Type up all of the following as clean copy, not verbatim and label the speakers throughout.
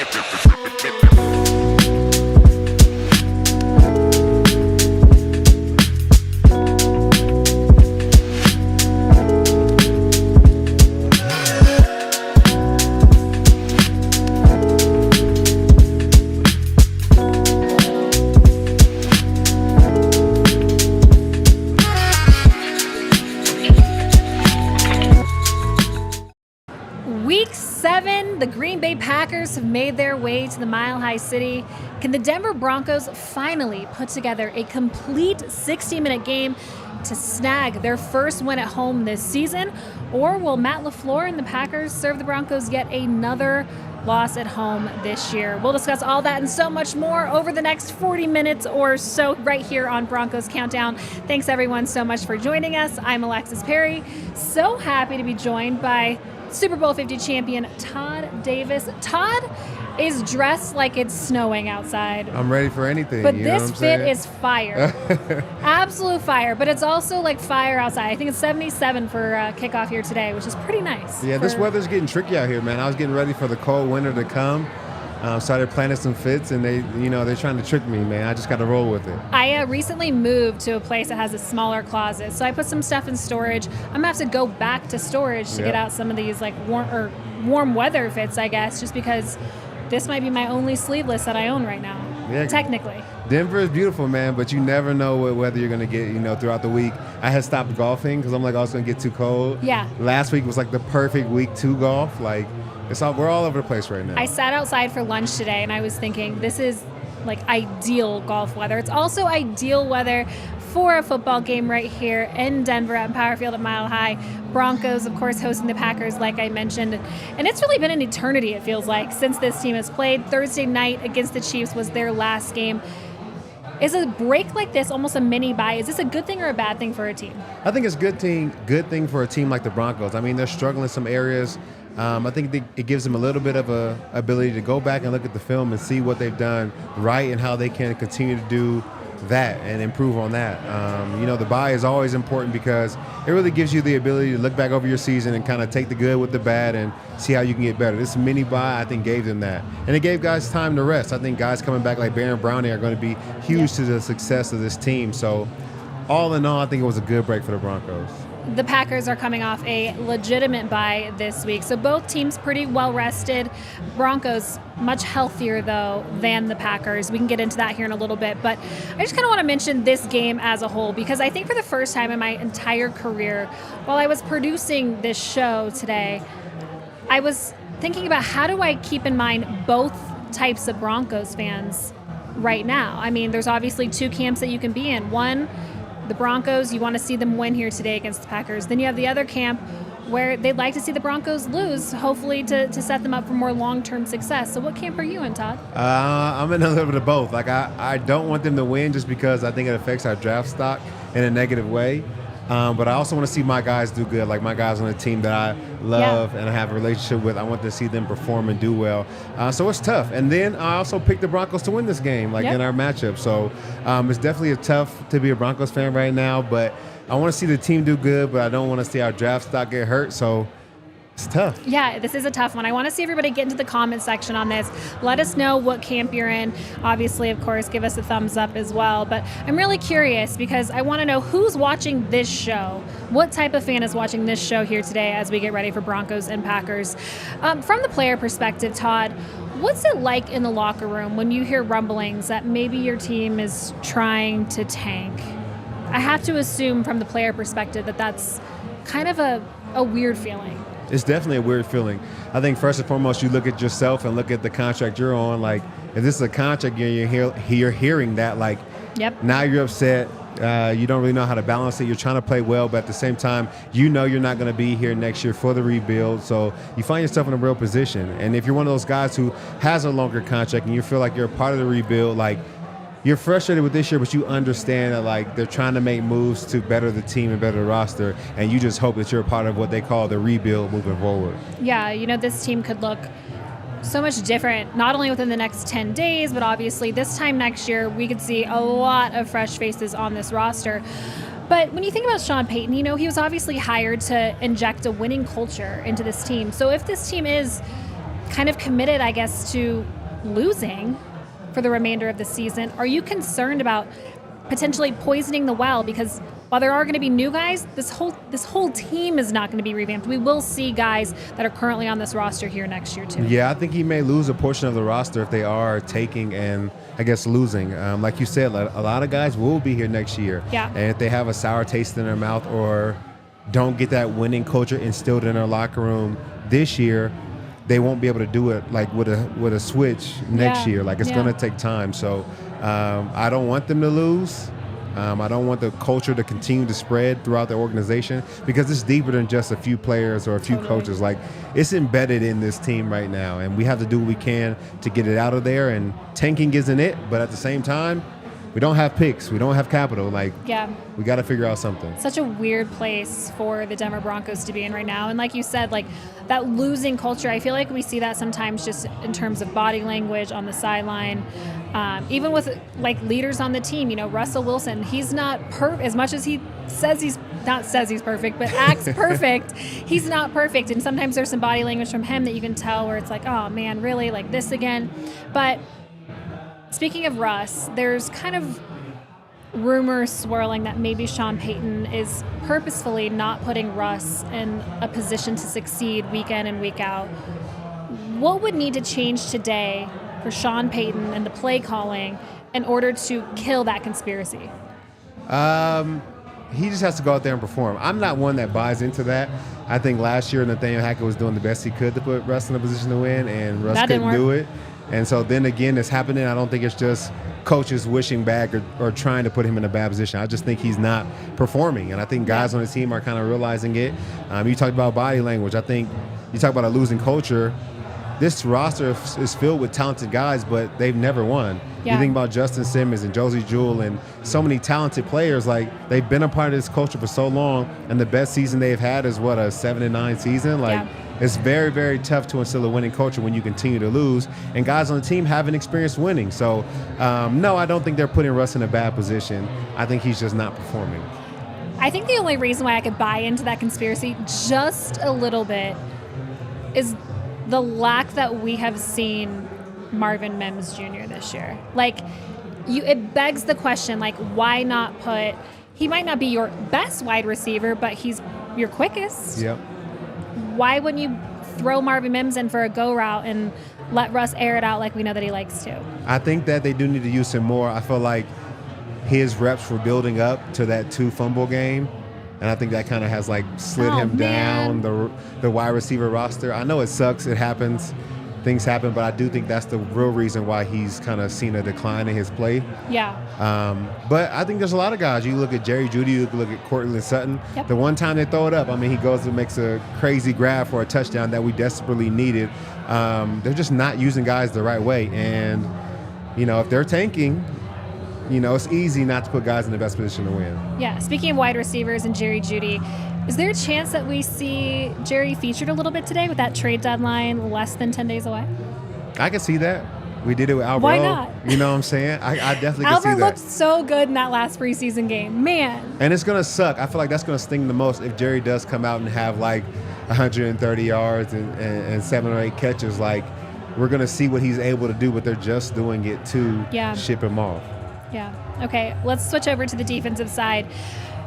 Speaker 1: Week 7, the Green Bay Packers have made their way to the Mile High City. Can the Denver Broncos finally put together a complete 60-minute game to snag their first win at home this season? Or will Matt LaFleur and the Packers serve the Broncos yet another loss at home this year? We'll discuss all that and so much more over the next 40 minutes or so right here on Broncos Countdown. Thanks everyone so much for joining us. I'm Alexis Perry. So happy to be joined by Super Bowl 50 champion Todd Davis. Todd is dressed like it's snowing outside.
Speaker 2: I'm ready for anything.
Speaker 1: But this fit is fire. Absolute fire. But it's also like fire outside. I think it's 77 for kickoff here today, which is pretty nice.
Speaker 2: Yeah, this weather's getting tricky out here, man. I was getting ready for the cold winter to come. Started planning some fits, and they're trying to trick me, man. I just got to roll with it.
Speaker 1: I recently moved to a place that has a smaller closet, so I put some stuff in storage. I'm gonna have to go back to storage to get out some of these like warm weather fits, I guess, just because this might be my only sleeveless that I own right now. Yeah, technically.
Speaker 2: Denver is beautiful, man, but you never know what weather you're gonna get, throughout the week. I had stopped golfing because I'm like, it's gonna get too cold.
Speaker 1: Yeah.
Speaker 2: Last week was like the perfect week to golf. Like, we're all over the place right now.
Speaker 1: I sat outside for lunch today, and I was thinking, this is like ideal golf weather. It's also ideal weather for a football game right here in Denver at Power Field at Mile High. Broncos, of course, hosting the Packers, like I mentioned. And it's really been an eternity, it feels like, since this team has played. Thursday night against the Chiefs was their last game. Is a break like this almost a mini bye? Is this a good thing or a bad thing for a team?
Speaker 2: I think it's a good thing for a team like the Broncos. I mean, they're struggling in some areas. I think it gives them a little bit of a ability to go back and look at the film and see what they've done right and how they can continue to do that and improve on that. The bye is always important because it really gives you the ability to look back over your season and kind of take the good with the bad and see how you can get better. This mini bye, I think, gave them that. And it gave guys time to rest. I think guys coming back like Baron Browning are going to be huge to the success of this team. So all in all, I think it was a good break for the Broncos.
Speaker 1: The Packers are coming off a legitimate bye this week, so both teams pretty well rested. Broncos much healthier, though, than the Packers. We can get into that here in a little bit, but I just kind of want to mention this game as a whole because I think for the first time in my entire career, while I was producing this show today, I was thinking about how do I keep in mind both types of Broncos fans right now. I mean, there's obviously two camps that you can be in. One, the Broncos, you want to see them win here today against the Packers. Then you have the other camp where they'd like to see the Broncos lose, hopefully to set them up for more long-term success. So what camp are you in, Todd?
Speaker 2: I'm in a little bit of both. Like I don't want them to win just because I think it affects our draft stock in a negative way. But I also want to see my guys do good, like my guys on the team that I love and I have a relationship with. I want to see them perform and do well. So it's tough. And then I also picked the Broncos to win this game, in our matchup. So it's definitely tough to be a Broncos fan right now. But I want to see the team do good, but I don't want to see our draft stock get hurt. So it's tough.
Speaker 1: Yeah, this is a tough one. I want to see everybody get into the comment section on this. Let us know what camp you're in. Obviously, of course, give us a thumbs up as well. But I'm really curious because I want to know who's watching this show. What type of fan is watching this show here today as we get ready for Broncos and Packers? From the player perspective, Todd, what's it like in the locker room when you hear rumblings that maybe your team is trying to tank? I have to assume from the player perspective that that's kind of a weird feeling.
Speaker 2: It's definitely a weird feeling. I think first and foremost, you look at yourself and look at the contract you're on. Like, if this is a contract, you're hearing that, like, now you're upset. You don't really know how to balance it. You're trying to play well, but at the same time, you're not going to be here next year for the rebuild. So you find yourself in a real position. And if you're one of those guys who has a longer contract and you feel like you're a part of the rebuild, like, you're frustrated with this year, but you understand that, like, they're trying to make moves to better the team and better the roster, and you just hope that you're a part of what they call the rebuild moving forward.
Speaker 1: Yeah, this team could look so much different, not only within the next 10 days, but obviously this time next year, we could see a lot of fresh faces on this roster. But when you think about Sean Payton, he was obviously hired to inject a winning culture into this team. So if this team is kind of committed, I guess, to losing for the remainder of the season. Are you concerned about potentially poisoning the well? Because while there are going to be new guys, this whole team is not going to be revamped. We will see guys that are currently on this roster here next year too.
Speaker 2: Yeah, I think he may lose a portion of the roster if they are taking and I guess losing. Like you said, a lot of guys will be here next year.
Speaker 1: Yeah.
Speaker 2: And if they have a sour taste in their mouth or don't get that winning culture instilled in their locker room this year, they won't be able to do it like with a switch next year. Like it's going to take time. So I don't want them to lose. I don't want the culture to continue to spread throughout the organization because it's deeper than just a few players or a few coaches. Like it's embedded in this team right now, and we have to do what we can to get it out of there. And tanking isn't it, but at the same time, we don't have picks. We don't have capital. Like, we got to figure out something.
Speaker 1: Such a weird place for the Denver Broncos to be in right now. And like you said, like that losing culture, I feel like we see that sometimes just in terms of body language on the sideline. Even with like leaders on the team, Russell Wilson, he's not as much as he says he's perfect, but acts perfect. He's not perfect. And sometimes there's some body language from him that you can tell where it's like, oh man, really, like this again. But speaking of Russ, there's kind of rumors swirling that maybe Sean Payton is purposefully not putting Russ in a position to succeed week in and week out. What would need to change today for Sean Payton and the play calling in order to kill that conspiracy?
Speaker 2: He just has to go out there and perform. I'm not one that buys into that. I think last year Nathaniel Hackett was doing the best he could to put Russ in a position to win, and Russ couldn't do it. And so then again, it's happening. I don't think it's just coaches wishing back or trying to put him in a bad position. I just think he's not performing. And I think guys on the team are kind of realizing it. You talked about body language. I think you talk about a losing culture. This roster is filled with talented guys, but they've never won. You think about Justin Simmons and Josie Jewell and so many talented players. Like, they've been a part of this culture for so long, and the best season they've had is, a 7-9 season? Like, it's very, very tough to instill a winning culture when you continue to lose, and guys on the team haven't experienced winning. So, no, I don't think they're putting Russ in a bad position. I think he's just not performing.
Speaker 1: I think the only reason why I could buy into that conspiracy just a little bit is the lack that we have seen Marvin Mims Jr. this year. Like, it begs the question, like, why not put – he might not be your best wide receiver, but he's your quickest.
Speaker 2: Yep.
Speaker 1: Why wouldn't you throw Marvin Mims in for a go route and let Russ air it out like we know that he likes to?
Speaker 2: I think that they do need to use him more. I feel like his reps were building up to that 2 fumble game. And I think that kind of has slid him down the wide receiver roster. I know it sucks. It happens. Things happen. But I do think that's the real reason why he's kind of seen a decline in his play.
Speaker 1: Yeah.
Speaker 2: But I think there's a lot of guys. You look at Jerry Jeudy, you look at Courtland Sutton.
Speaker 1: Yep.
Speaker 2: The one time they throw it up, he goes and makes a crazy grab for a touchdown that we desperately needed. They're just not using guys the right way. And, if they're tanking – it's easy not to put guys in the best position to win.
Speaker 1: Yeah. Speaking of wide receivers and Jerry Jeudy, is there a chance that we see Jerry featured a little bit today with that trade deadline less than 10 days away?
Speaker 2: I can see that. We did it with Albert.
Speaker 1: Why not?
Speaker 2: You know what I'm saying? I definitely can see that.
Speaker 1: Albert looked so good in that last preseason game. Man.
Speaker 2: And it's going to suck. I feel like that's going to sting the most if Jerry does come out and have 130 yards and 7 or 8 catches. We're going to see what he's able to do, but they're just doing it to ship him off.
Speaker 1: Yeah. Okay, let's switch over to the defensive side,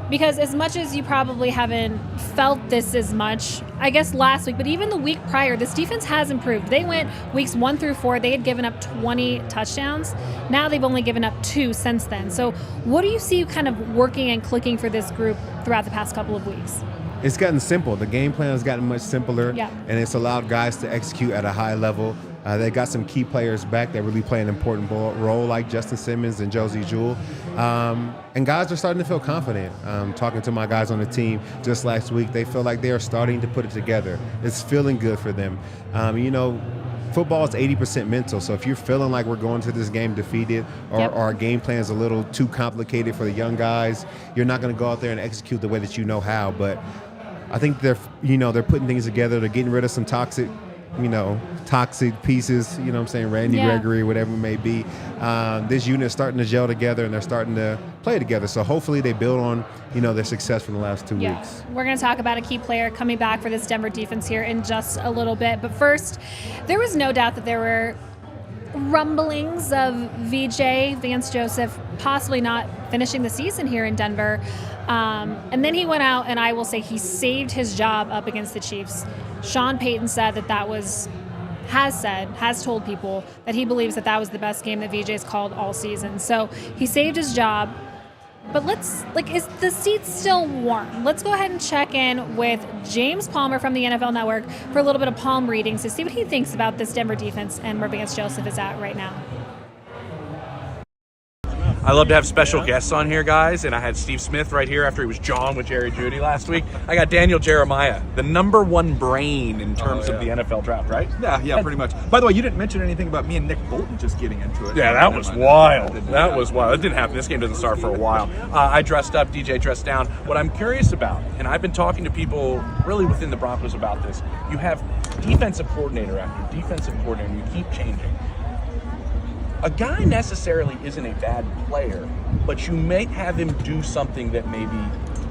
Speaker 1: because as much as you probably haven't felt this as much, I guess last week, but even the week prior, this defense has improved. They went weeks 1 through 4. They had given up 20 touchdowns. Now they've only given up 2 since then. So what do you see kind of working and clicking for this group throughout the past couple of weeks?
Speaker 2: It's gotten simple. The game plan has gotten much simpler, and it's allowed guys to execute at a high level. They got some key players back that really play an important role, like Justin Simmons and Josie Jewell. And guys are starting to feel confident. Talking to my guys on the team just last week, they feel like they are starting to put it together. It's feeling good for them. Football is 80% mental, so if you're feeling like we're going to this game defeated or our game plan is a little too complicated for the young guys, you're not going to go out there and execute the way that you know how. But I think they're putting things together. They're getting rid of some toxic toxic pieces, you know what I'm saying, Randy Gregory, whatever it may be. This unit is starting to gel together, and they're starting to play together. So hopefully they build on, their success from the last 2 weeks.
Speaker 1: We're going to talk about a key player coming back for this Denver defense here in just a little bit. But first, there was no doubt that there were rumblings of VJ, Vance Joseph, possibly not finishing the season here in Denver. And then he went out, and I will say he saved his job up against the Chiefs. Sean Payton said has told people that he believes that was the best game that VJ's called all season. So he saved his job. But is the seat still warm? Let's go ahead and check in with James Palmer from the NFL Network for a little bit of palm readings to see what he thinks about this Denver defense and where Vance Joseph is at right now.
Speaker 3: I love to have special guests on here, guys, and I had Steve Smith right here after he was John with Jerry Jeudy last week. I got Daniel Jeremiah, the #1 brain in terms of the NFL draft, right?
Speaker 4: Yeah, pretty much. By the way, you didn't mention anything about me and Nick Bolton just getting into it.
Speaker 3: Yeah, that was wild. That was wild. It didn't happen. This game doesn't start for a while. I dressed up, DJ dressed down. What I'm curious about, and I've been talking to people really within the Broncos about this, you have defensive coordinator after defensive coordinator, and you keep changing. A guy necessarily isn't a bad player, but you may have him do something that maybe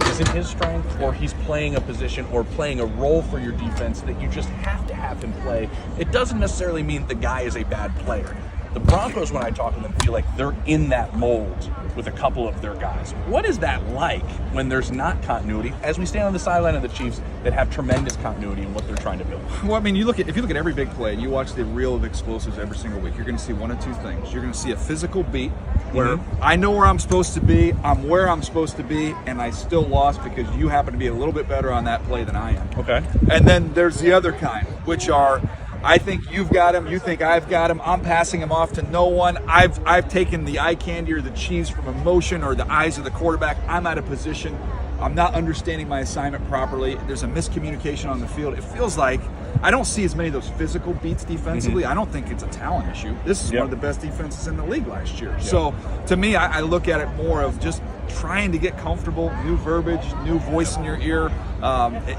Speaker 3: isn't his strength, or he's playing a position or playing a role for your defense that you just have to have him play. It doesn't necessarily mean the guy is a bad player. The Broncos, when I talk to them, feel like they're in that mold with a couple of their guys. What is that like when there's not continuity, as we stand on the sideline of the Chiefs that have tremendous continuity in what they're trying to build?
Speaker 4: Well, I mean, if you look at every big play and you watch the reel of explosives every single week, you're going to see one of two things. You're going to see a physical beat where I know where I'm supposed to be, I'm where I'm supposed to be, and I still lost because you happen to be a little bit better on that play than I am.
Speaker 3: Okay.
Speaker 4: And then there's the other kind, which are, I think you've got him. You think I've got him. I'm passing him off to no one. I've taken the eye candy or the cheese from emotion or the eyes of the quarterback. I'm out of position. I'm not understanding my assignment properly. There's a miscommunication on the field. It feels like I don't see as many of those physical beats defensively. I don't think it's a talent issue. This is one of the best defenses in the league last year. So to me, I look at it more of just trying to get comfortable, new verbiage, new voice in your ear.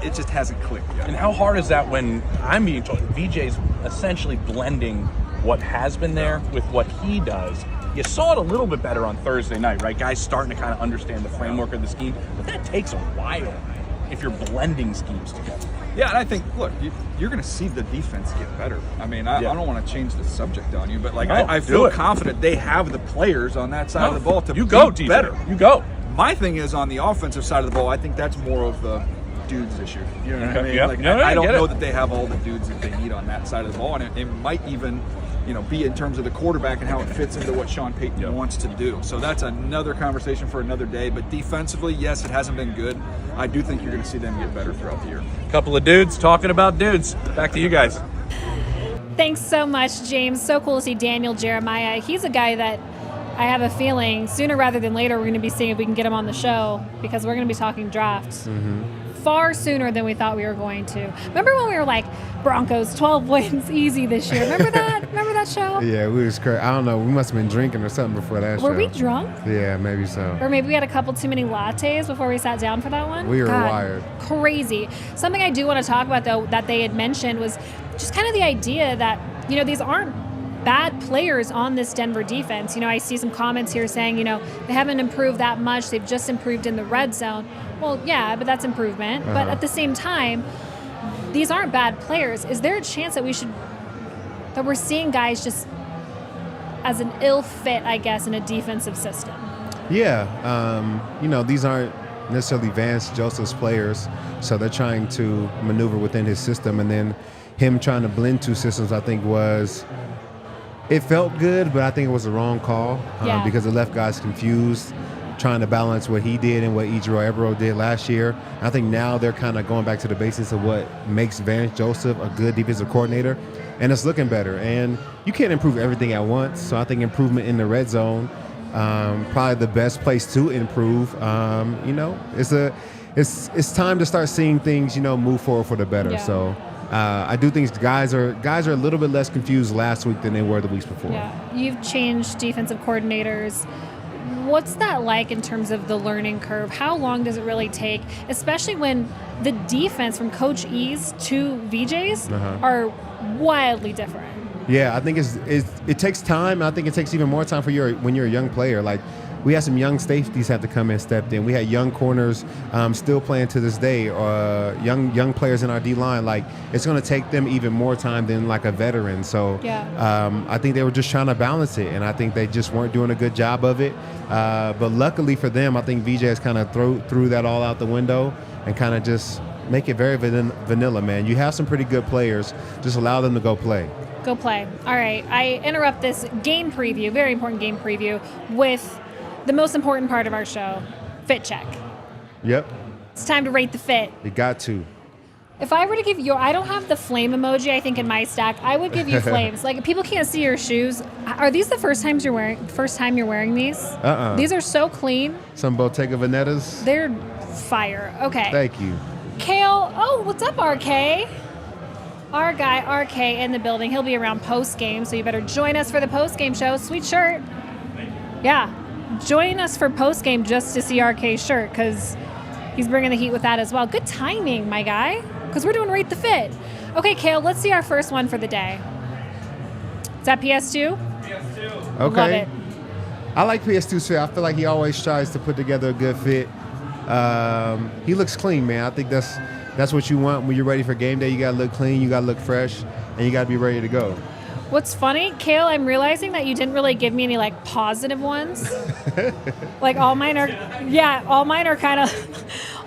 Speaker 4: It just hasn't clicked yet.
Speaker 3: And how hard is that when I'm being told VJ's essentially blending what has been there with what he does? You saw it a little bit better on Thursday night, right? Guys starting to kind of understand the framework of the scheme, but that takes a while if you're blending schemes together.
Speaker 4: Yeah, and I think, look, you're going to see the defense get better. I mean, I don't want to change the subject on you, but I feel confident they have the players on that side of the ball to be better.
Speaker 3: You go.
Speaker 4: My thing is on the offensive side of the ball, I think that's more of the dudes issue. You know what I mean? I don't know that they have all the dudes that they need on that side of the ball, and it might even be in terms of the quarterback and how it fits into what Sean Payton wants to do. So that's another conversation for another day. But defensively, yes, it hasn't been good. I do think you're going to see them get better throughout the year.
Speaker 3: Couple of dudes talking about dudes. Back to you guys.
Speaker 1: Thanks so much, James. So cool to see Daniel Jeremiah. He's a guy that I have a feeling sooner rather than later we're going to be seeing if we can get him on the show, because we're going to be talking drafts. Far sooner than we thought we were going to. Remember when we were like, Broncos 12 wins easy this year? Remember that? Remember that show?
Speaker 2: Yeah, we was crazy. I don't know. We must have been drinking or something before that show.
Speaker 1: Were we drunk?
Speaker 2: Yeah, maybe so.
Speaker 1: Or maybe we had a couple too many lattes before we sat down for that one?
Speaker 2: We were wired.
Speaker 1: Crazy. Something I do want to talk about, though, that they had mentioned was just kind of the idea that, these aren't bad players on this Denver defense. I see some comments here saying, they haven't improved that much. They've just improved in the red zone. Well, yeah, but that's improvement. But at the same time, these aren't bad players. Is there a chance that we're seeing guys just as an ill fit, I guess, in a defensive system?
Speaker 2: Yeah. These aren't necessarily Vance Joseph's players, so they're trying to maneuver within his system, and then him trying to blend two systems, I think it felt good, but I think it was the wrong call because it left guys confused, trying to balance what he did and what Ejiro Evero did last year. I think now they're kind of going back to the basics of what makes Vance Joseph a good defensive coordinator, and it's looking better. And you can't improve everything at once, so I think improvement in the red zone, probably the best place to improve. It's time to start seeing things, move forward for the better.
Speaker 1: Yeah.
Speaker 2: So. I do think guys are a little bit less confused last week than they were the weeks before.
Speaker 1: Yeah, you've changed defensive coordinators. What's that like in terms of the learning curve? How long does it really take, especially when the defense from Coach E's to VJ's are wildly different?
Speaker 2: Yeah, I think it takes time. I think it takes even more time for when you're a young player. Like, we had some young safeties have to come in, stepped in. We had young corners still playing to this day, young players in our D-line. Like, it's going to take them even more time than like a veteran. So I think they were just trying to balance it, and I think they just weren't doing a good job of it. But luckily for them, I think VJ has kind of threw that all out the window and kind of just make it very vanilla, man. You have some pretty good players. Just allow them to go play.
Speaker 1: Go play. All right. I interrupt this game preview, very important game preview, with the most important part of our show, fit check.
Speaker 2: Yep.
Speaker 1: It's time to rate the fit.
Speaker 2: You got to.
Speaker 1: If I were to give you, I don't have the flame emoji, I think, in my stack. I would give you flames. Like, people can't see your shoes. Are these the first time you're wearing these? These are so clean.
Speaker 2: Some Bottega Venetas.
Speaker 1: They're fire. Okay.
Speaker 2: Thank you.
Speaker 1: Kale, what's up, RK? Our guy, RK, in the building. He'll be around post-game, so you better join us for the post-game show. Sweet shirt. Yeah. Join us for post-game just to see RK's shirt, because he's bringing the heat with that as well. Good timing, my guy, because we're doing Rate the Fit. Okay, Kale, let's see our first one for the day. Is that PS2?
Speaker 2: PS2. Okay.
Speaker 1: Love it.
Speaker 2: I like PS2's fit. I feel like he always tries to put together a good fit. He looks clean, man. I think that's what you want when you're ready for game day. You got to look clean, you got to look fresh, and you got to be ready to go.
Speaker 1: What's funny, Kale, I'm realizing that you didn't really give me any, like, positive ones. Like, all mine are kind of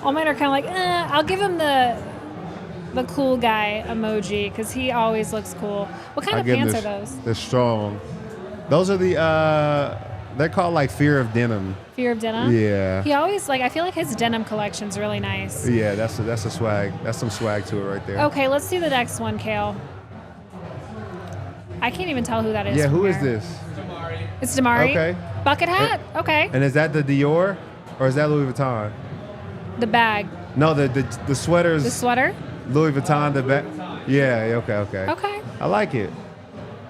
Speaker 1: like, I'll give him the cool guy emoji, because he always looks cool. What kind of pants are those?
Speaker 2: They're strong. Those are they're called, like, Fear of Denim.
Speaker 1: Fear of Denim?
Speaker 2: Yeah.
Speaker 1: He always, like, I feel like his denim collection's really nice.
Speaker 2: Yeah, that's a swag. That's some swag to it right there.
Speaker 1: Okay, let's see the next one, Kale. I can't even tell who that is.
Speaker 2: Yeah, who is this?
Speaker 1: Damari. It's Damari?
Speaker 2: Okay.
Speaker 1: Bucket hat? Okay.
Speaker 2: And is that the Dior, or is that Louis Vuitton?
Speaker 1: The bag.
Speaker 2: No, the sweaters.
Speaker 1: The sweater?
Speaker 2: Louis Vuitton, the bag. Yeah, okay.
Speaker 1: Okay.
Speaker 2: I like it.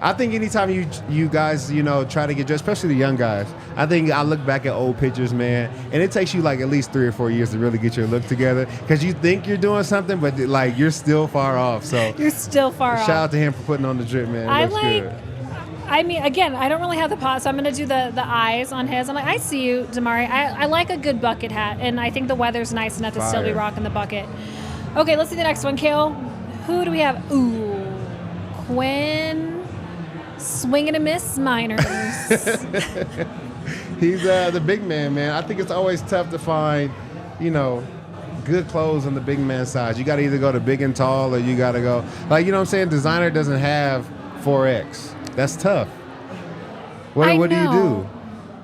Speaker 2: I think anytime you guys, try to get dressed, especially the young guys, I think I look back at old pictures, man, and it takes you like at least 3 or 4 years to really get your look together, because you think you're doing something, but like you're still far off. So
Speaker 1: you're still far off.
Speaker 2: Shout out to him for putting on the drip, man. It looks good.
Speaker 1: I mean, again, I don't really have the pot, so I'm going to do the eyes on his. I'm like, I see you, Damari. I like a good bucket hat, and I think the weather's nice enough to still be rocking the bucket. Okay, let's see the next one, Kale. Who do we have? Ooh, Quinn. Swing and a miss, Miners.
Speaker 2: He's the big man. I think it's always tough to find, good clothes on the big man size. You got to either go to big and tall, or you got to go, like, you know what I'm saying? Designer doesn't have 4X. That's tough. What do you do?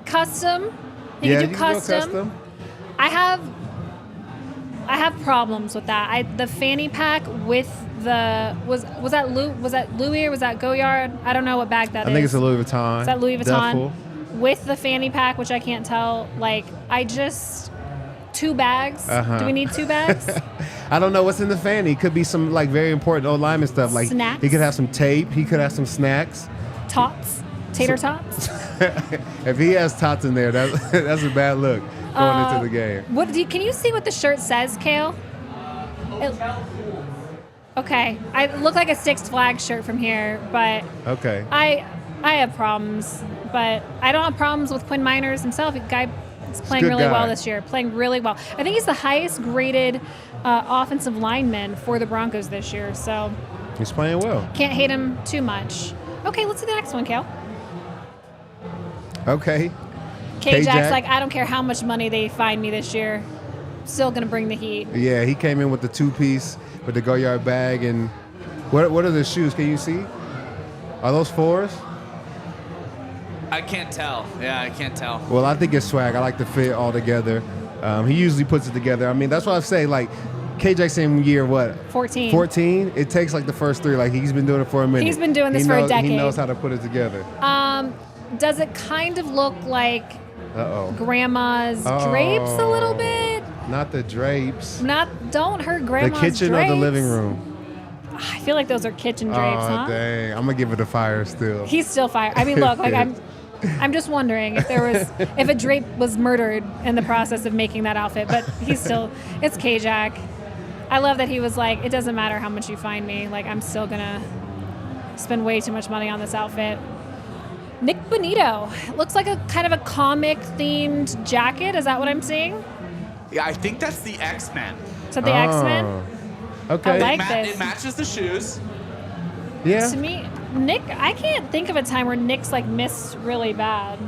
Speaker 1: Custom. You can do custom. I have problems with that. The fanny pack with the was that Louis or was that Goyard? I don't know what bag that is.
Speaker 2: I think it's a Louis Vuitton.
Speaker 1: Is that Louis Vuitton?
Speaker 2: Duffel.
Speaker 1: With the fanny pack, which I can't tell. Like, 2 bags. Do we need 2 bags?
Speaker 2: I don't know what's in the fanny. Could be some like very important old lineman stuff. Like
Speaker 1: snacks?
Speaker 2: He could have some tape. He could have some snacks.
Speaker 1: Tots. Tater tots.
Speaker 2: If he has tots in there, that's a bad look going into the game.
Speaker 1: Can you see what the shirt says, Kale? Okay, I look like a Six Flags shirt from here, but
Speaker 2: okay.
Speaker 1: I have problems, but I don't have problems with Quinn Miners himself. The guy is playing really well this year, playing really well. I think he's the highest graded offensive lineman for the Broncos this year, so
Speaker 2: he's playing well.
Speaker 1: Can't hate him too much. Okay, let's see the next one, Kale.
Speaker 2: Okay.
Speaker 1: K-Jack's like, I don't care how much money they fine me this year. Still going to bring the heat.
Speaker 2: Yeah, he came in with the 2-piece with the Goyard bag. And what are the shoes? Can you see? Are those 4s?
Speaker 5: I can't tell. Yeah, I can't tell.
Speaker 2: Well, I think it's swag. I like the fit all together. He usually puts it together. I mean, that's why I say, like, K-Jack's in year, what?
Speaker 1: 14.
Speaker 2: 14? It takes, like, the first 3. Like, he's been doing it for a minute.
Speaker 1: He's been doing this for a decade.
Speaker 2: He knows how to put it together.
Speaker 1: Does it kind of look like Grandma's drapes a little bit?
Speaker 2: Not the drapes.
Speaker 1: Don't hurt Grandma's
Speaker 2: drapes. The kitchen
Speaker 1: drapes.
Speaker 2: or the living room?
Speaker 1: I feel like those are kitchen drapes, huh?
Speaker 2: Dang. I'm going to give it a fire still.
Speaker 1: He's still fire. I mean, look, like I'm just wondering if if a drape was murdered in the process of making that outfit, but it's K-Jack. I love that he was like, it doesn't matter how much you find me, like I'm still gonna spend way too much money on this outfit. Nick Bonito. Looks like a kind of a comic-themed jacket. Is that what I'm seeing?
Speaker 5: Yeah, I think that's the X-Men.
Speaker 1: So the X-Men?
Speaker 2: Okay.
Speaker 1: I like this.
Speaker 5: It matches the shoes.
Speaker 2: Yeah.
Speaker 1: To me, Nick, I can't think of a time where Nick's like missed really bad.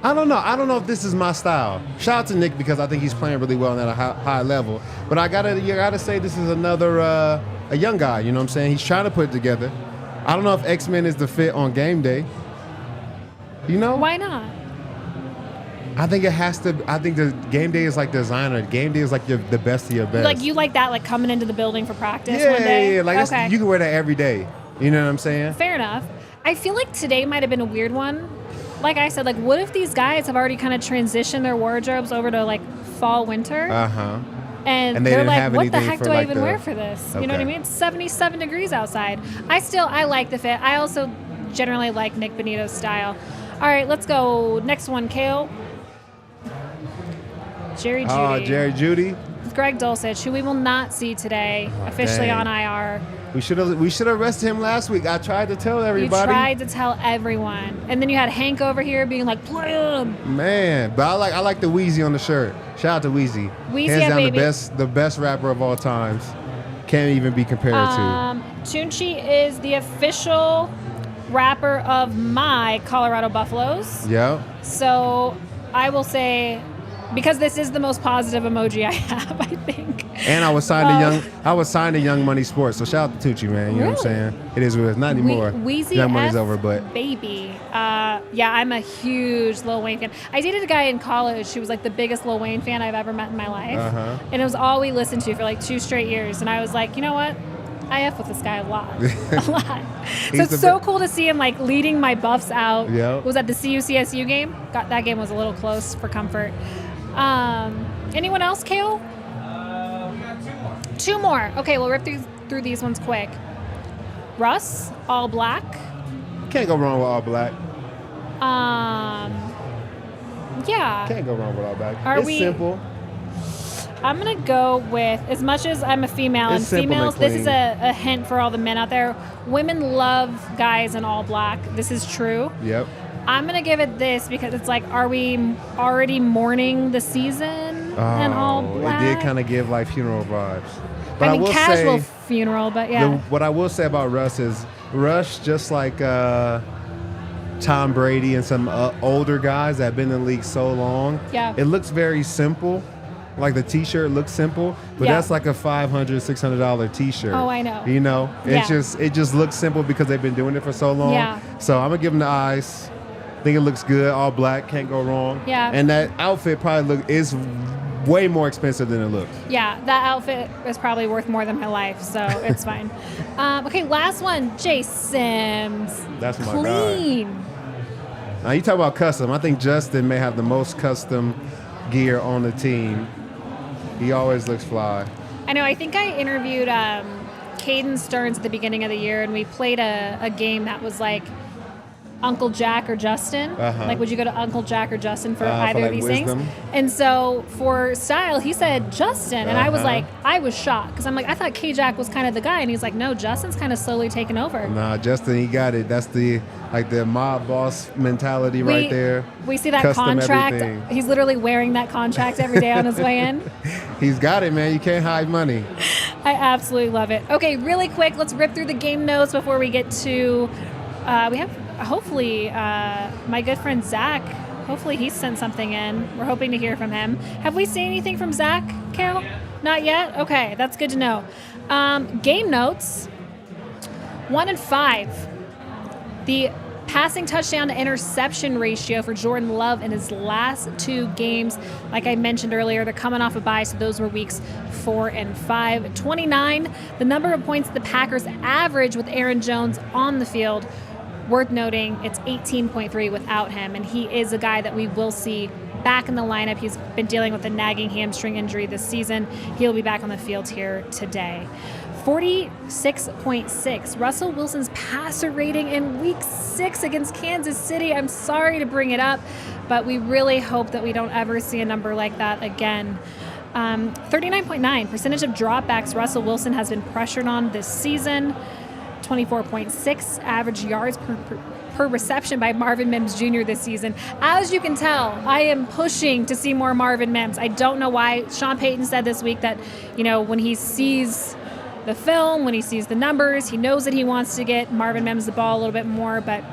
Speaker 2: I don't know. I don't know if this is my style. Shout out to Nick because I think he's playing really well at a high level. But you gotta say this is another a young guy. You know what I'm saying? He's trying to put it together. I don't know if X-Men is the fit on game day. You know?
Speaker 1: Why not?
Speaker 2: I think it has to. I think the game day is like designer. Game day is like the best of your best.
Speaker 1: Like you like that, like coming into the building for practice
Speaker 2: yeah,
Speaker 1: one day?
Speaker 2: Yeah. Like
Speaker 1: okay.
Speaker 2: you can wear that every day. You know what I'm saying?
Speaker 1: Fair enough. I feel like today might have been a weird one. Like I said, like what if these guys have already kind of transitioned their wardrobes over to like fall winter?
Speaker 2: Uh-huh.
Speaker 1: And
Speaker 2: they
Speaker 1: they're
Speaker 2: didn't
Speaker 1: like,
Speaker 2: have
Speaker 1: what the
Speaker 2: anything
Speaker 1: heck
Speaker 2: for,
Speaker 1: do I
Speaker 2: like,
Speaker 1: even wear for this? You know what I
Speaker 2: Okay.
Speaker 1: mean? It's 77 degrees outside. I like the fit. I also generally like Nick Bonito's style. All right, let's go. Next one, Kale. Jerry Judy.
Speaker 2: Oh, Jerry Judy.
Speaker 1: Greg Dulcich, who we will not see today, officially
Speaker 2: dang.
Speaker 1: on IR.
Speaker 2: We should have arrested him last week. I tried to tell everybody.
Speaker 1: You tried to tell everyone, and then you had Hank over here being like, "Play him."
Speaker 2: Man, but I like the Wheezy on the shirt. Shout out to Wheezy.
Speaker 1: Wheezy,
Speaker 2: hands
Speaker 1: yeah,
Speaker 2: down
Speaker 1: baby.
Speaker 2: the best rapper of all times. Can't even be compared to.
Speaker 1: Tunchi is the official rapper of my Colorado Buffaloes.
Speaker 2: Yep.
Speaker 1: So I will say, because this is the most positive emoji I have, I think.
Speaker 2: And I was signed to Young Money Sports. So shout out to Tucci, man. You know what I'm saying? It is what it is. Not anymore.
Speaker 1: Wheezy
Speaker 2: Young Money's
Speaker 1: F
Speaker 2: over, but
Speaker 1: baby. Yeah, I'm a huge Lil Wayne fan. I dated a guy in college who was like the biggest Lil Wayne fan I've ever met in my life.
Speaker 2: Uh-huh.
Speaker 1: And it was all we listened to for like 2 straight years. And I was like, you know what? I F with this guy a lot. A lot. So it's so cool to see him like leading my Buffs out.
Speaker 2: Yep.
Speaker 1: Was at the CU-CSU game. That game was a little close for comfort. Anyone else, Kale?
Speaker 5: We got 2 more.
Speaker 1: 2 more. Okay, we'll rip through these ones quick. Russ, all black.
Speaker 2: can't go wrong with all black.
Speaker 1: Yeah.
Speaker 2: Can't go wrong with all black.
Speaker 1: Are
Speaker 2: it's
Speaker 1: we-
Speaker 2: simple.
Speaker 1: I'm going to go with, as much as I'm a female, and
Speaker 2: It's simple and
Speaker 1: females, this is
Speaker 2: clean.
Speaker 1: a hint for all the men out there. Women love guys in all black. This is true.
Speaker 2: Yep.
Speaker 1: I'm going to give it this because it's like, are we already mourning the season in all black?
Speaker 2: It did kind of give like funeral vibes. But
Speaker 1: I mean,
Speaker 2: will
Speaker 1: casual
Speaker 2: say,
Speaker 1: funeral, but yeah.
Speaker 2: what I will say about Russ is Russ, just like Tom Brady and some older guys that have been in the league so long,
Speaker 1: Yeah.
Speaker 2: it looks very simple. Like the T-shirt looks simple, but
Speaker 1: Yeah.
Speaker 2: that's like a $500, $600 T-shirt.
Speaker 1: Oh, I know.
Speaker 2: You know,
Speaker 1: Yeah.
Speaker 2: it just looks simple because they've been doing it for so long.
Speaker 1: Yeah.
Speaker 2: So I'm gonna give them the eyes. Think it looks good, all black, can't go wrong.
Speaker 1: Yeah.
Speaker 2: And that outfit probably is way more expensive than it looks.
Speaker 1: Yeah, that outfit is probably worth more than my life, so it's fine. Okay, last one, Jay Sims.
Speaker 2: That's my guy.
Speaker 1: Clean.
Speaker 2: Now you talk about custom. I think Justin may have the most custom gear on the team. He always looks fly.
Speaker 1: I know, I think I interviewed Caden Stearns at the beginning of the year, and we played a game that was like Uncle Jack or Justin.
Speaker 2: Uh-huh.
Speaker 1: Like, would you go to Uncle Jack or Justin for
Speaker 2: For,
Speaker 1: either
Speaker 2: like,
Speaker 1: of these
Speaker 2: wisdom?
Speaker 1: things? And so for style, he said Justin, and I was
Speaker 2: Uh-huh.
Speaker 1: like, I was shocked because I'm like, I thought K-Jack was kind of the guy, and he's like, no, Justin's kind of slowly taking over.
Speaker 2: Nah, Justin, he got it. That's the mob boss mentality right there.
Speaker 1: We see that
Speaker 2: Custom
Speaker 1: contract.
Speaker 2: everything.
Speaker 1: He's literally wearing that contract every day on his way in.
Speaker 2: He's got it, man. You can't hide money.
Speaker 1: I absolutely love it. Okay, really quick, let's rip through the game notes before we get to. We have hopefully my good friend Zach. Hopefully he sent something in. We're hoping to hear from him. Have we seen anything from Zach, Carol? Not yet? Okay, that's good to know. Game notes 1 and 5. The passing touchdown to interception ratio for Jordan Love in his last 2 games. Like I mentioned earlier, they're coming off a bye, so those were weeks 4 and 5. 29, the number of points the Packers average with Aaron Jones on the field. Worth noting, it's 18.3 without him, and he is a guy that we will see back in the lineup. He's been dealing with a nagging hamstring injury this season. He'll be back on the field here today. 46.6. Russell Wilson's passer rating in week 6 against Kansas City. I'm sorry to bring it up, but we really hope that we don't ever see a number like that again. 39.9 percentage of dropbacks Russell Wilson has been pressured on this season. 24.6 average yards per reception by Marvin Mims Jr. this season. As you can tell, I am pushing to see more Marvin Mims. I don't know why. Sean Payton said this week that, when he sees the film, when he sees the numbers, he knows that he wants to get Marvin Mims the ball a little bit more. But,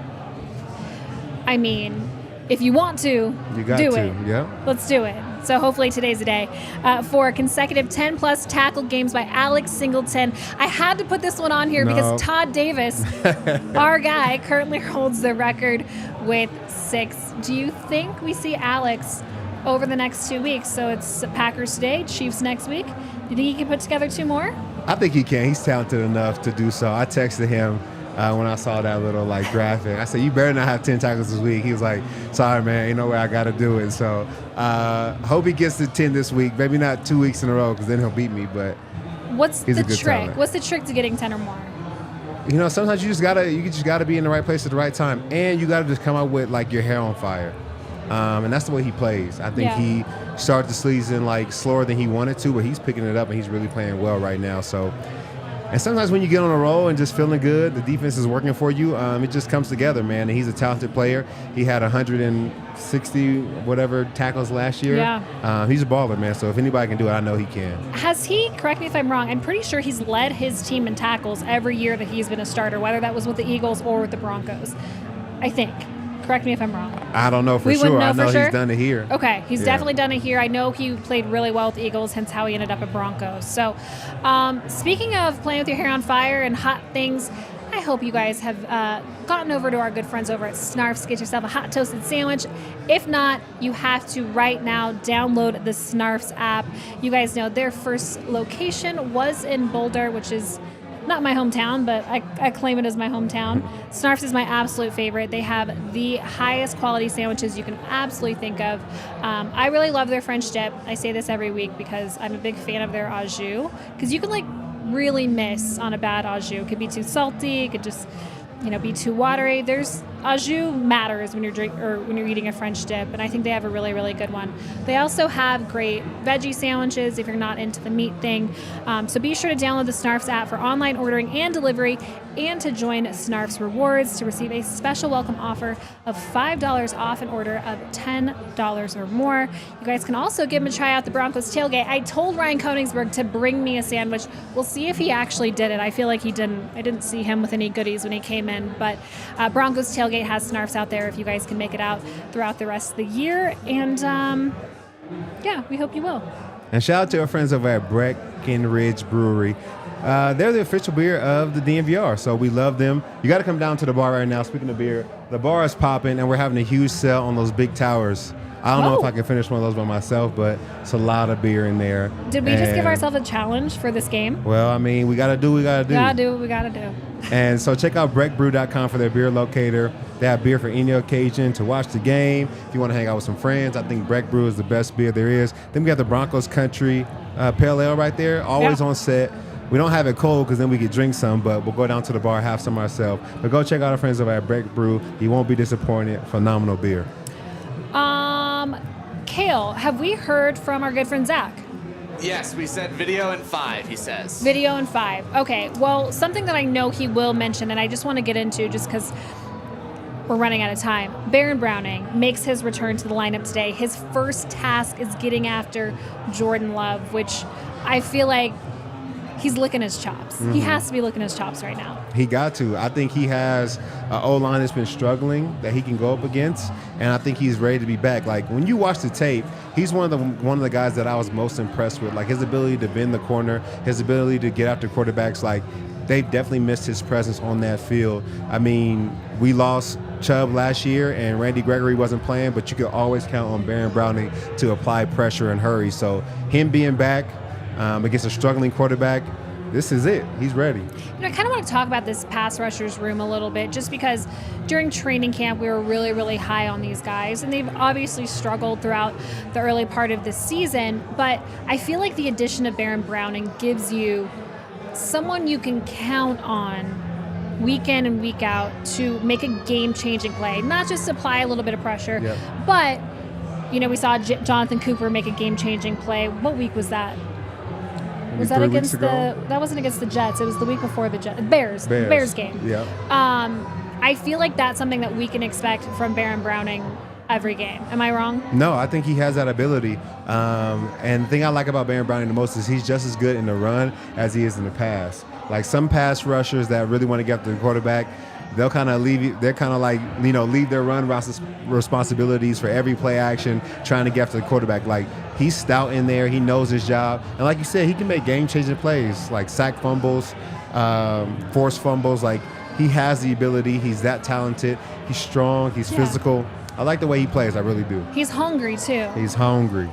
Speaker 1: I mean, if you want to,
Speaker 2: you got
Speaker 1: do
Speaker 2: to.
Speaker 1: it.
Speaker 2: Yeah.
Speaker 1: Let's do it. So hopefully today's the day. For consecutive 10-plus tackle games by Alex Singleton. I had to put this one on here because Todd Davis, our guy, currently holds the record with 6. Do you think we see Alex over the next 2 weeks? So it's Packers today, Chiefs next week. Do you think he can put together 2 more?
Speaker 2: I think he can. He's talented enough to do so. I texted him when I saw that little graphic. I said, you better not have 10 tackles this week. He was like, sorry, man, ain't no way I got to do it. So hope he gets to 10 this week. Maybe not 2 weeks in a row because then he'll beat me. But
Speaker 1: what's
Speaker 2: he's
Speaker 1: the
Speaker 2: a good
Speaker 1: trick?
Speaker 2: talent.
Speaker 1: What's the trick to getting 10 or more?
Speaker 2: Sometimes you just gotta be in the right place at the right time, and you gotta just come out with your hair on fire. And that's the way he plays. I think he started the season slower than he wanted to, but he's picking it up and he's really playing well right now. So. And sometimes when you get on a roll and just feeling good, the defense is working for you, it just comes together, man. And he's a talented player. He had 160 whatever tackles last year.
Speaker 1: Yeah.
Speaker 2: He's a baller, man. So if anybody can do it, I know he can.
Speaker 1: Has he, correct me if I'm wrong, I'm pretty sure he's led his team in tackles every year that he's been a starter, whether that was with the Eagles or with the Broncos, I think. Correct me if I'm wrong.
Speaker 2: I don't know for
Speaker 1: we
Speaker 2: sure.
Speaker 1: Know
Speaker 2: I know
Speaker 1: sure?
Speaker 2: He's done it here.
Speaker 1: Okay, he's definitely done it here. I know he played really well with the Eagles, hence how he ended up at Broncos. So, speaking of playing with your hair on fire and hot things, I hope you guys have gotten over to our good friends over at Snarf's. Get yourself a hot toasted sandwich. If not, you have to right now download the Snarf's app. You guys know their first location was in Boulder, which is not my hometown, but I claim it as my hometown. Snarf's is my absolute favorite. They have the highest quality sandwiches you can absolutely think of. I really love their French dip. I say this every week because I'm a big fan of their au jus, because you can really miss on a bad au jus. It could be too salty. It could just be too watery. Au jus matters when you're eating a French dip, and I think they have a really, really good one. They also have great veggie sandwiches if you're not into the meat thing. So be sure to download the Snarf's app for online ordering and delivery, and to join Snarf's Rewards to receive a special welcome offer of $5 off an order of $10 or more. You guys can also give him a try out the Broncos tailgate. I told Ryan Koenigsberg to bring me a sandwich. We'll see if he actually did it. I feel like he didn't. I didn't see him with any goodies when he came in, but Broncos tailgate has Snarf's out there if you guys can make it out throughout the rest of the year. And we hope you will.
Speaker 2: And shout out to our friends over at Breckenridge Brewery. They're the official beer of the DNVR, so we love them. You got to come down to the bar right now. Speaking of beer, the bar is popping, and we're having a huge sale on those big towers. I don't know if I can finish one of those by myself, but it's a lot of beer in there.
Speaker 1: Did we just give ourselves a challenge for this game?
Speaker 2: Well, I mean, we got to do what we got to do.
Speaker 1: Gotta do what we got to do.
Speaker 2: And so check out breckbrew.com for their beer locator. They have beer for any occasion, to watch the game. If you want to hang out with some friends, I think Breck Brew is the best beer there is. Then we got the Broncos Country Pale Ale right there, always on set. We don't have it cold because then we could drink some, but we'll go down to the bar, have some ourselves. But go check out our friends over at Breck Brew. You won't be disappointed. Phenomenal beer.
Speaker 1: Kale, have we heard from our good friend Zac?
Speaker 5: Yes, we said video in 5, he says.
Speaker 1: Video in 5. Okay, well, something that I know he will mention, and I just want to get into just because we're running out of time. Baron Browning makes his return to the lineup today. His first task is getting after Jordan Love, which I feel like he's licking his chops. Mm-hmm. He has to be licking his chops right now.
Speaker 2: He got to. I think he has an O-line that's been struggling that he can go up against, and I think he's ready to be back. Like, when you watch the tape, he's one of the guys that I was most impressed with. Like, his ability to bend the corner, his ability to get after quarterbacks. Like, they definitely missed his presence on that field. I mean, we lost Chubb last year, and Randy Gregory wasn't playing, but you could always count on Baron Browning to apply pressure and hurry. So him being back against a struggling quarterback, this is it. He's ready.
Speaker 1: I kind of want to talk about this pass rushers room a little bit, just because during training camp we were really, really high on these guys, and they've obviously struggled throughout the early part of the season. But I feel like the addition of Baron Browning gives you someone you can count on week in and week out to make a game-changing play, not just apply a little bit of pressure, but we saw Jonathan Cooper make a game-changing play. What week was that? Was that against that wasn't against the Jets. It was the week before the Bears game.
Speaker 2: Yeah.
Speaker 1: I feel like that's something that we can expect from Baron Browning every game. Am I wrong?
Speaker 2: No, I think he has that ability. And the thing I like about Baron Browning the most is he's just as good in the run as he is in the pass. Like some pass rushers that really want to get after the quarterback, they'll kind of leave their run responsibilities for every play action, trying to get after the quarterback. Like he's stout in there, he knows his job, and like you said, he can make game-changing plays like sack fumbles, forced fumbles. Like he has the ability. He's that talented. He's strong. He's physical. I like the way he plays. I really do.
Speaker 1: He's hungry too.
Speaker 2: He's hungry.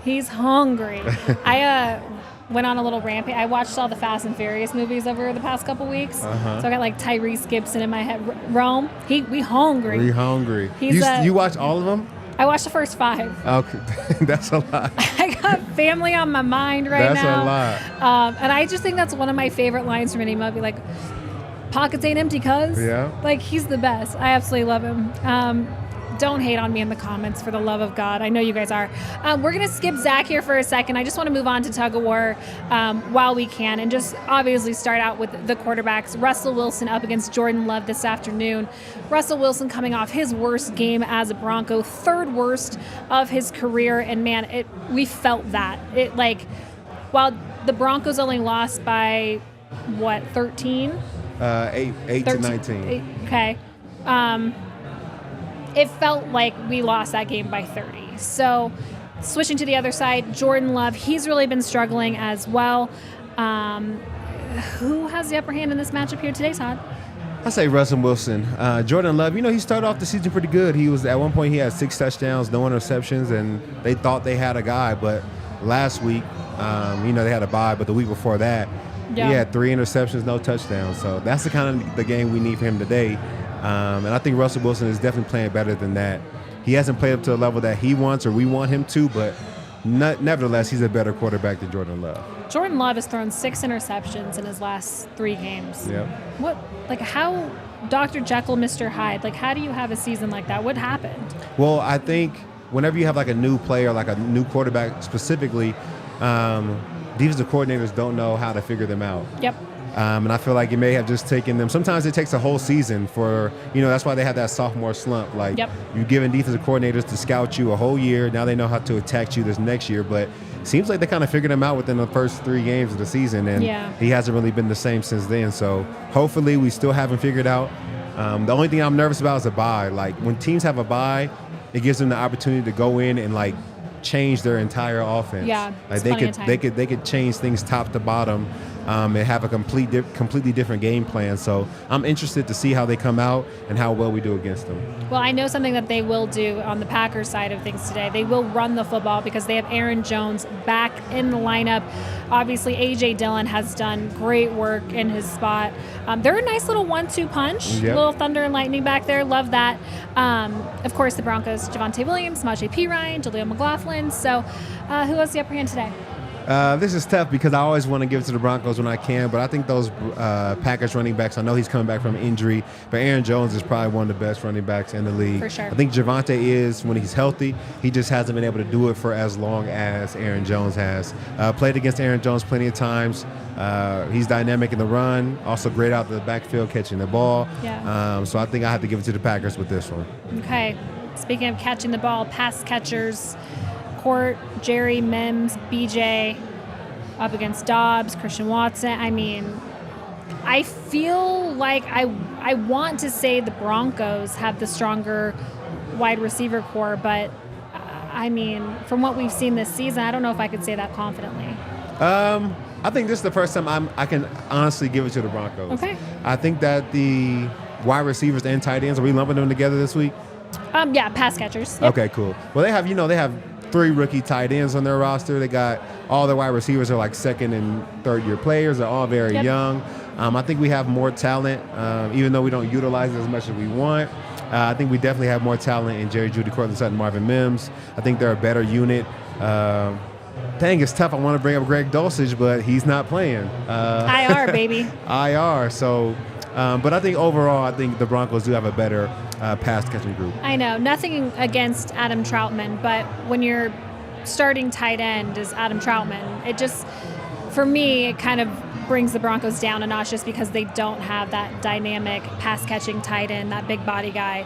Speaker 1: I went on a little rampage. I watched all the Fast and Furious movies over the past couple weeks. So I got like Tyrese Gibson in my head. Rome. We hungry.
Speaker 2: We hungry. You watch all of them?
Speaker 1: I watched the first 5.
Speaker 2: Okay, that's a lot.
Speaker 1: I got family on my mind now.
Speaker 2: That's a lot.
Speaker 1: And I just think that's one of my favorite lines from any movie. Like, pockets ain't empty, cuz.
Speaker 2: Yeah.
Speaker 1: Like, he's the best. I absolutely love him. Don't hate on me in the comments, for the love of God. I know you guys are. We're going to skip Zac here for a second. I just want to move on to Tug of War while we can, and just obviously start out with the quarterbacks. Russell Wilson up against Jordan Love this afternoon. Russell Wilson coming off his worst game as a Bronco, 3rd worst of his career, and man, we felt that. While the Broncos only lost by, 13?
Speaker 2: 8 to 19.
Speaker 1: Okay. It felt like we lost that game by 30. So switching to the other side, Jordan Love, he's really been struggling as well. Who has the upper hand in this matchup here today, Todd?
Speaker 2: I say Russell Wilson. Jordan Love, he started off the season pretty good. At one point he had 6 touchdowns, no interceptions, and they thought they had a guy. But last week, they had a bye, but the week before that, he had 3 interceptions, no touchdowns. So that's the kind of the game we need for him today. And I think Russell Wilson is definitely playing better than that. He hasn't played up to the level that he wants or we want him to, but nevertheless, he's a better quarterback than Jordan Love.
Speaker 1: Jordan Love has thrown 6 interceptions in his last 3 games.
Speaker 2: Yep.
Speaker 1: How Dr. Jekyll, Mr. Hyde, how do you have a season like that? What happened?
Speaker 2: Well, I think whenever you have a new player, like a new quarterback specifically, defensive coordinators don't know how to figure them out.
Speaker 1: Yep.
Speaker 2: And I feel like it may have just taken them. Sometimes it takes a whole season for, that's why they have that sophomore slump. You're giving defensive coordinators to scout you a whole year. Now they know how to attack you this next year. But it seems like they kind of figured him out within the first 3 games of the season. And he hasn't really been the same since then. So hopefully we still haven't figured out. The only thing I'm nervous about is a bye. When teams have a bye, it gives them the opportunity to go in and change their entire offense.
Speaker 1: Yeah,
Speaker 2: they could change things top to bottom. And have a completely different game plan. So I'm interested to see how they come out and how well we do against them.
Speaker 1: Well, I know something that they will do on the Packers side of things today. They will run the football because they have Aaron Jones back in the lineup. Obviously, A.J. Dillon has done great work in his spot. They're a nice little 1-2 punch, little thunder and lightning back there. Love that. Of course, the Broncos, Javonte Williams, Samaje Perine, Jaleel McLaughlin. So who has the upper hand today?
Speaker 2: This is tough because I always want to give it to the Broncos when I can, but I think those Packers running backs, I know he's coming back from injury, but Aaron Jones is probably one of the best running backs in the league.
Speaker 1: For sure.
Speaker 2: I think Javonte is when he's healthy. He just hasn't been able to do it for as long as Aaron Jones has. Played against Aaron Jones plenty of times. He's dynamic in the run, also great out the backfield catching the ball.
Speaker 1: Yeah.
Speaker 2: So I think I have to give it to the Packers with this one.
Speaker 1: Okay. Speaking of catching the ball, pass catchers, Court, Jerry, Mims, BJ, up against Dobbs, Christian Watson. I feel like I want to say the Broncos have the stronger wide receiver core, but from what we've seen this season, I don't know if I could say that confidently.
Speaker 2: I think this is the first time I can honestly give it to the Broncos.
Speaker 1: Okay.
Speaker 2: I think that the wide receivers and tight ends, are we lumping them together this week?
Speaker 1: Yeah, pass catchers. Yep.
Speaker 2: Okay, cool. Well, they have 3 rookie tight ends on their roster. They got all their wide receivers are 2nd and 3rd year players. They're all very young. I think we have more talent, even though we don't utilize it as much as we want. I think we definitely have more talent in Jerry Jeudy, Cortland Sutton, Marvin Mims. I think they're a better unit. dang, it's tough. I want to bring up Greg Dulcich, but he's not playing.
Speaker 1: IR, baby.
Speaker 2: IR. So, but I think overall, I think the Broncos do have a better pass catching group.
Speaker 1: I know. Nothing against Adam Troutman, but when your starting tight end is Adam Troutman, it just, for me, it kind of brings the Broncos down a notch just because they don't have that dynamic pass-catching tight end, that big body guy,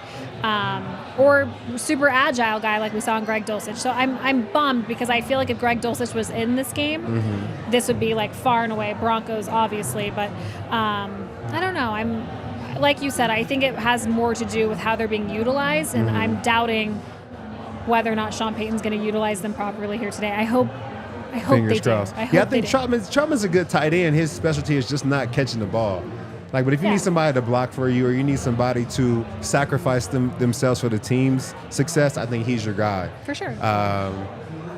Speaker 1: or super agile guy like we saw in Greg Dulcich. So I'm bummed because I feel like if Greg Dulcich was in this game, this would be like far and away Broncos, obviously. But I don't know. I'm like you said, I think it has more to do with how they're being utilized, and I'm doubting whether or not Sean Payton's going to utilize them properly here today. I hope
Speaker 2: Fingers
Speaker 1: they
Speaker 2: crossed.
Speaker 1: do. I
Speaker 2: think Troutman's a good tight end. His specialty is just not catching the ball. But if you need somebody to block for you, or you need somebody to sacrifice themselves for the team's success, I think he's your guy.
Speaker 1: For sure.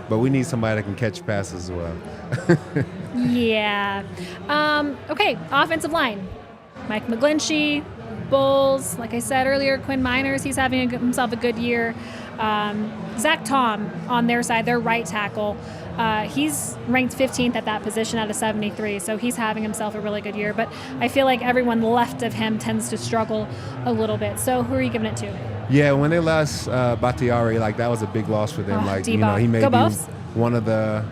Speaker 2: But we need somebody that can catch passes as well.
Speaker 1: Yeah. Okay, offensive line. Mike McGlinchey, Bulls. Like I said earlier, Quinn Miners, he's having himself a good year. Zach Tom on their side, their right tackle. He's ranked 15th at that position out of 73, so he's having himself a really good year. But I feel like everyone left of him tends to struggle a little bit. So who are you giving it to?
Speaker 2: Yeah, when they lost Bakhtiari, that was a big loss for them.
Speaker 1: He
Speaker 2: may
Speaker 1: go
Speaker 2: be
Speaker 1: Buffs.
Speaker 2: one of the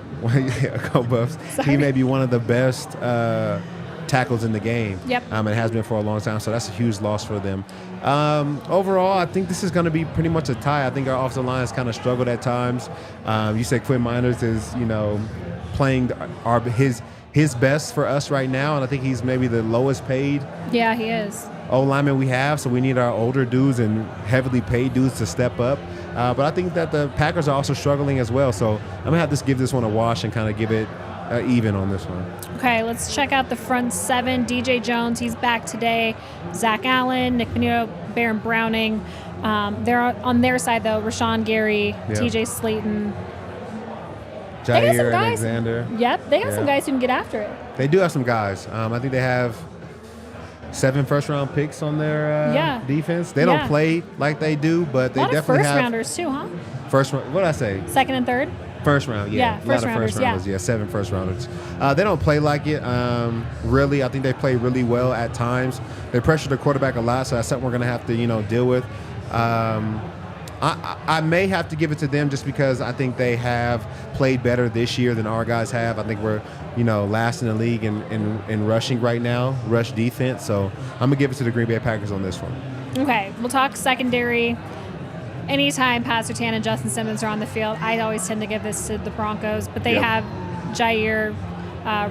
Speaker 2: go Buffs.
Speaker 1: Sorry.
Speaker 2: He may be one of the best tackles in the game.
Speaker 1: Yep.
Speaker 2: It has been for a long time, so that's a huge loss for them. Overall, I think this is going to be pretty much a tie. I think our offensive line has kind of struggled at times. You said Quinn Miners is, playing his best for us right now, and I think he's maybe the lowest paid.
Speaker 1: Yeah, he is.
Speaker 2: O-lineman we have, so we need our older dudes and heavily paid dudes to step up. But I think that the Packers are also struggling as well, so I'm going to have to give this one a wash and kind of give it even on this one.
Speaker 1: Okay, let's check out the front seven. DJ Jones, he's back today. Zach Allen, Nick Benito, Baron Browning. They're on their side, though. Rashawn Gary, TJ Slayton.
Speaker 2: Jair Alexander.
Speaker 1: Yep, they have some guys who can get after it.
Speaker 2: They do have some guys. I think they have 7 first-round picks on their defense. They don't play like they do, but they definitely have
Speaker 1: first-rounders, too, huh?
Speaker 2: First round. What did I say?
Speaker 1: Second and third?
Speaker 2: First round, yeah. A lot of first rounders, 7 first rounders. They don't play like it, really. I think they play really well at times. They pressure the quarterback a lot, so that's something we're going to have to, deal with. I may have to give it to them just because I think they have played better this year than our guys have. I think we're, last in the league in rushing right now, rush defense. So I'm going to give it to the Green Bay Packers on this one. Okay,
Speaker 1: we'll talk secondary. Anytime Pat Surtain and Justin Simmons are on the field, I always tend to give this to the Broncos. But they have Jair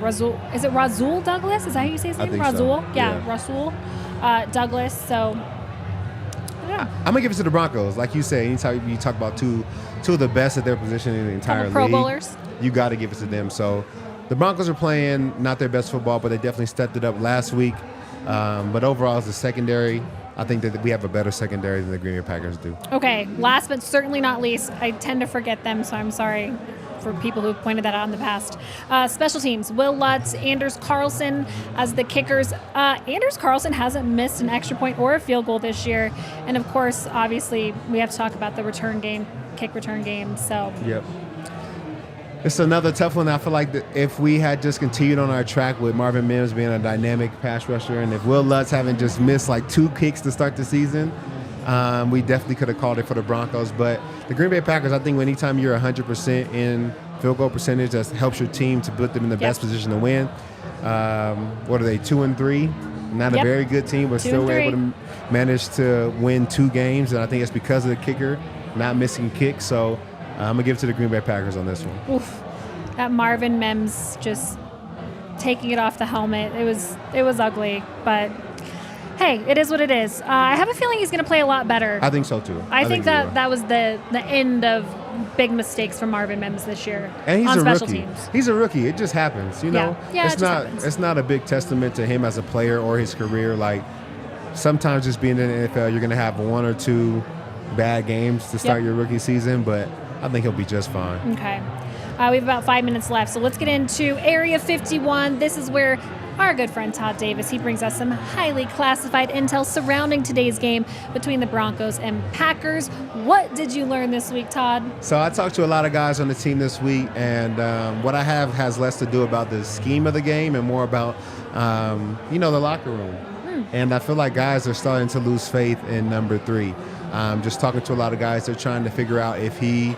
Speaker 1: Rasul. Is it Rasul Douglas? Is that how you say his name?
Speaker 2: I think
Speaker 1: Rasul?
Speaker 2: so.
Speaker 1: Yeah, Rasul Douglas. So, yeah.
Speaker 2: I'm going to give it to the Broncos. Like you say, anytime you talk about two of the best at their position in the entire league,
Speaker 1: Pro Bowlers.
Speaker 2: You got to give it to them. So the Broncos are playing not their best football, but they definitely stepped it up last week. But overall, as a secondary, I think that we have a better secondary than the Green Bay Packers do. Okay, last but certainly not least, I tend to forget them, so I'm sorry for people who pointed that out in the past. Special teams, Will Lutz, Anders Carlson as the kickers. Anders Carlson hasn't missed an extra point or a field goal this year. And, of course, obviously, we have to talk about the return game, kick return game. So. Yep. It's another tough one. I feel like if we had just continued on our track with Marvin Mims being a dynamic pass rusher, and if Will Lutz having just missed 2 kicks to start the season, we definitely could have called it for the Broncos. But the Green Bay Packers, I think anytime you're 100% in field goal percentage, that helps your team to put them in the best position to win. What are they, 2-3? Not a very good team, but still were able to manage to win 2 games. And I think it's because of the kicker not missing kicks. So I'm going to give it to the Green Bay Packers on this one. Oof. That Marvin Mims just taking it off the helmet. It was ugly, but hey, it is what it is. I have a feeling he's going to play a lot better. I think so too. I think that was the end of big mistakes from Marvin Mims this year. And he's on special teams. He's a rookie. It just happens, Yeah, it's not a big testament to him as a player or his career. Sometimes just being in the NFL, you're going to have 1 or 2 bad games to start your rookie season, but I think he'll be just fine. Okay. We have about 5 minutes left, so let's get into Area 51. This is where
Speaker 1: our good friend Todd Davis. He brings us some highly classified intel surrounding today's game between the Broncos and Packers. What did you learn this week, Todd?
Speaker 2: So I talked to a lot of guys on the team this week, and what I have has less to do about the scheme of the game and more about, the locker room. And I feel like guys are starting to lose faith in number 3. Just talking to a lot of guys, they're trying to figure out if he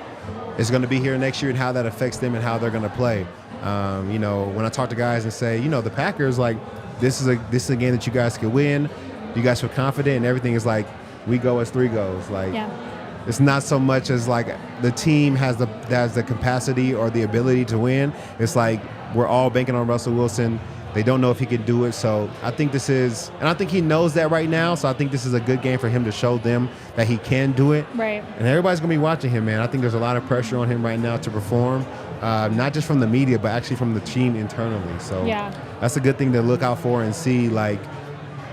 Speaker 2: is going to be here next year and how that affects them and how they're going to play. When I talk to guys and say, the Packers, like, this is a game that you guys could win. You guys feel confident, and everything is like, we go as 3 goes. Like, it's not so much as like the team has the capacity or the ability to win. It's like we're all banking on Russell Wilson. They don't know if he can do it. So I think and I think he knows that right now. So I think this is a good game for him to show them that he can do it.
Speaker 1: Right.
Speaker 2: And everybody's going to be watching him, man. I think there's a lot of pressure on him right now to perform, not just from the media, but actually from the team internally. So that's a good thing to look out for and see. Like,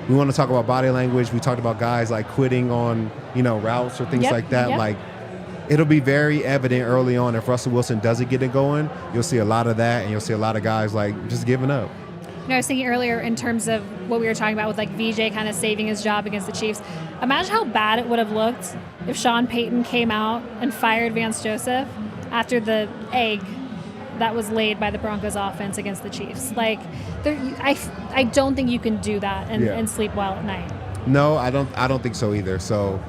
Speaker 2: we want to talk about body language. We talked about guys like quitting on, routes or things like that. Like, it'll be very evident early on if Russell Wilson doesn't get it going. You'll see a lot of that, and you'll see a lot of guys like just giving up.
Speaker 1: I was thinking earlier in terms of what we were talking about with like VJ kind of saving his job against the Chiefs. Imagine how bad it would have looked if Sean Payton came out and fired Vance Joseph after the egg that was laid by the Broncos offense against the Chiefs. Like, I don't think you can do that and sleep well at night.
Speaker 2: No, I don't think so either. So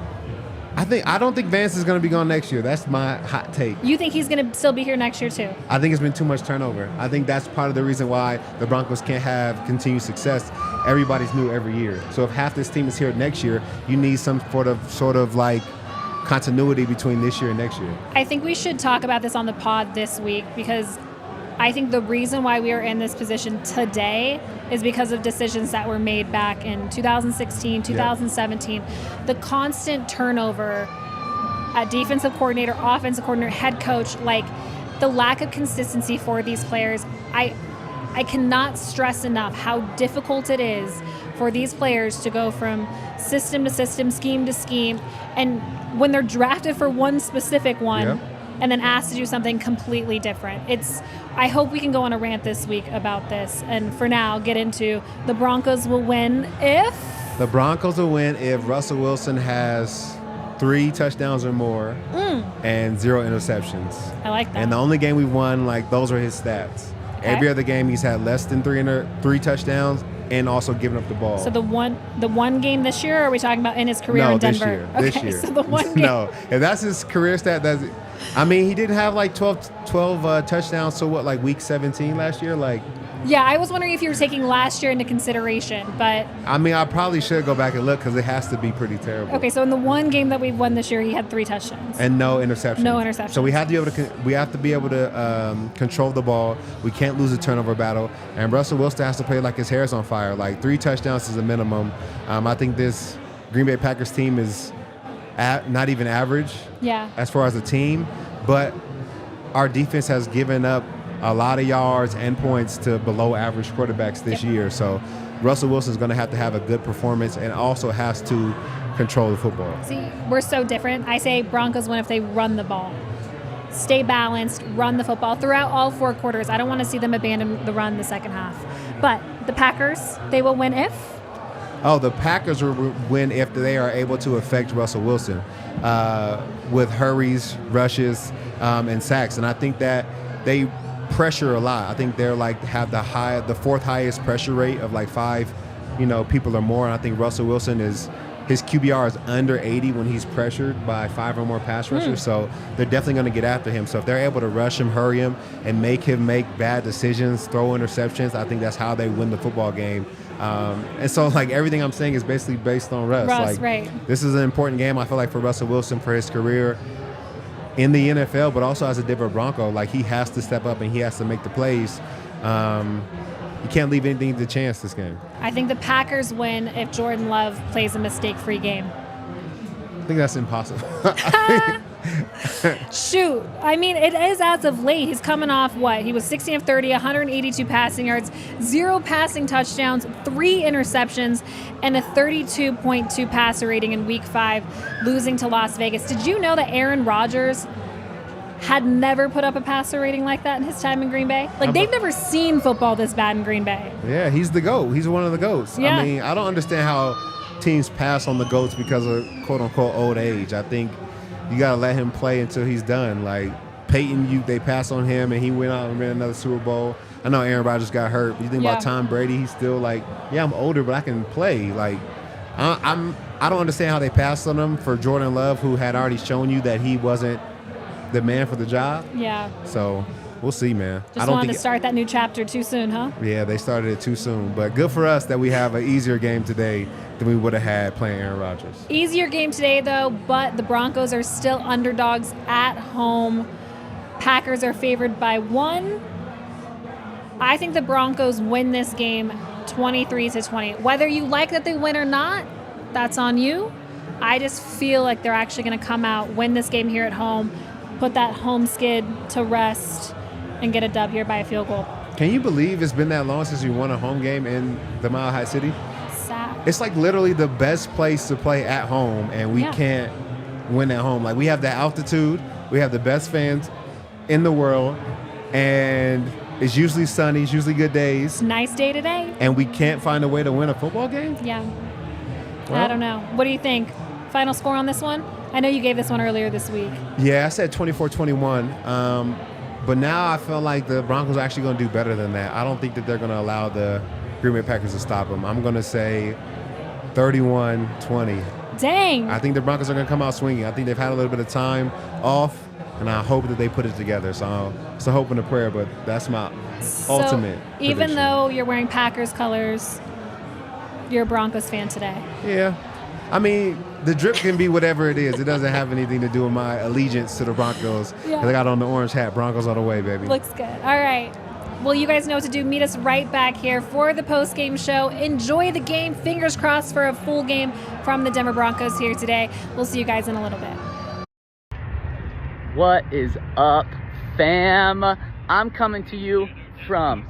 Speaker 2: I don't think Vance is going to be gone next year. That's my hot take.
Speaker 1: You think he's going to still be here next year too?
Speaker 2: I think it's been too much turnover. I think that's part of the reason why the Broncos can't have continued success. Everybody's new every year. So if half this team is here next year, you need some sort of like continuity between this year and next year.
Speaker 1: I think we should talk about this on the pod this week because I think the reason why we are in this position today is because of decisions that were made back in 2016, 2017. The constant turnover at defensive coordinator, offensive coordinator, head coach, like the lack of consistency for these players. I cannot stress enough how difficult it is for these players to go from system to system, scheme to scheme, and when they're drafted for one specific one, and then asked to do something completely different. I hope we can go on a rant this week about this. And for now, get into the Broncos will win if...
Speaker 2: The Broncos will win if Russell Wilson has 3 touchdowns or more and 0 interceptions.
Speaker 1: I like that.
Speaker 2: And the only game we won, like, those are his stats. Okay. Every other game he's had less than 3 touchdowns and also giving up the ball.
Speaker 1: So the one game this year, or are we talking about in his career in Denver?
Speaker 2: This year.
Speaker 1: So the one game.
Speaker 2: No, if that's his career stat, he didn't have like 12 touchdowns to like week 17 last year? Like,
Speaker 1: yeah, I was wondering if you were taking last year into consideration, but...
Speaker 2: I probably should go back and look because it has to be pretty terrible.
Speaker 1: Okay, so in the one game that we've won this year, he had 3 touchdowns.
Speaker 2: And no interceptions.
Speaker 1: No interceptions.
Speaker 2: So we have to be able to control the ball. We can't lose a turnover battle. And Russell Wilson has to play like his hair's on fire. Like 3 touchdowns is a minimum. I think this Green Bay Packers team is not even average as far as a team. But our defense has given up a lot of yards and points to below average quarterbacks this year. So Russell Wilson's going to have a good performance and also has to control the football.
Speaker 1: See, we're so different. I say Broncos win if they run the ball. Stay balanced, run the football throughout all 4 quarters. I don't want to see them abandon the run the second half. But the Packers, they will win if?
Speaker 2: Oh, the Packers will win if they are able to affect Russell Wilson with hurries, rushes, and sacks. And I think that they pressure a lot. I think they're have the 4th highest pressure rate of 5 people or more. And I think Russell Wilson his QBR is under 80 when he's pressured by 5 or more pass rushers. So they're definitely going to get after him. So if they're able to rush him, hurry him, and make him make bad decisions, throw interceptions, I think that's how they win the football game. And so everything I'm saying is basically based on Russ.
Speaker 1: Right.
Speaker 2: This is an important game, I feel like, for Russell Wilson for his career in the NFL, but also as a Denver Bronco. He has to step up and he has to make the plays. You can't leave anything to chance this game.
Speaker 1: I think the Packers win if Jordan Love plays a mistake-free game.
Speaker 2: I think that's impossible.
Speaker 1: Shoot. It is as of late. He's coming off what? He was 16 of 30, 182 passing yards, 0 passing touchdowns, 3 interceptions, and a 32.2 passer rating in Week 5, losing to Las Vegas. Did you know that Aaron Rodgers had never put up a passer rating like that in his time in Green Bay. Like, they've never seen football this bad in Green Bay.
Speaker 2: Yeah, he's the GOAT. He's one of the GOATs.
Speaker 1: Yeah.
Speaker 2: I mean, I don't understand how teams pass on the GOATs because of quote-unquote old age. I think you got to let him play until he's done. Like, Peyton, they pass on him, and he went out and ran another Super Bowl. I know Aaron Rodgers got hurt. But you think about Tom Brady, he's still like, yeah, I'm older, but I can play. Like, I don't understand how they passed on him for Jordan Love, who had already shown you that he wasn't the man for the job.
Speaker 1: Yeah.
Speaker 2: So we'll see, man.
Speaker 1: Just wanted to start that new chapter too soon, huh?
Speaker 2: Yeah, they started it too soon. But good for us that we have an easier game today than we would have had playing Aaron Rodgers.
Speaker 1: Easier game today, though, but the Broncos are still underdogs at home. Packers are favored by 1. I think the Broncos win this game 23-20. Whether you like that they win or not, that's on you. I just feel like they're actually going to come out, win this game here at home, put that home skid to rest, and get a dub here by a field goal.
Speaker 2: Can you believe it's been that long since we won a home game in the Mile High City?
Speaker 1: Sad.
Speaker 2: It's like literally the best place to play at home, and we can't win at home. Like, we have the altitude, we have the best fans in the world, and it's usually sunny, it's usually good days.
Speaker 1: Nice day today.
Speaker 2: And we can't find a way to win a football game?
Speaker 1: Yeah.
Speaker 2: Well,
Speaker 1: I don't know. What do you think? Final score on this one? I know you gave this one earlier this week.
Speaker 2: Yeah, I said 24-21. But now I feel like the Broncos are actually going to do better than that. I don't think that they're going to allow the Green Bay Packers to stop them. I'm going to say 31-20.
Speaker 1: Dang.
Speaker 2: I think the Broncos are going to come out swinging. I think they've had a little bit of time off, and I hope that they put it together. So it's a hope and a prayer, but that's my ultimate
Speaker 1: even
Speaker 2: prediction.
Speaker 1: though you're wearing Packers colors, you're a Broncos fan today.
Speaker 2: Yeah. I mean, the drip can be whatever it is. It doesn't have anything to do with my allegiance to the Broncos.
Speaker 1: Yeah.
Speaker 2: 'Cause I got on the orange hat. Broncos all the way, baby.
Speaker 1: Looks good. All right. Well, you guys know what to do. Meet us right back here for the post-game show. Enjoy the game. Fingers crossed for a full game from the Denver Broncos here today. We'll see you guys in a little bit.
Speaker 6: What is up, fam? I'm coming to you from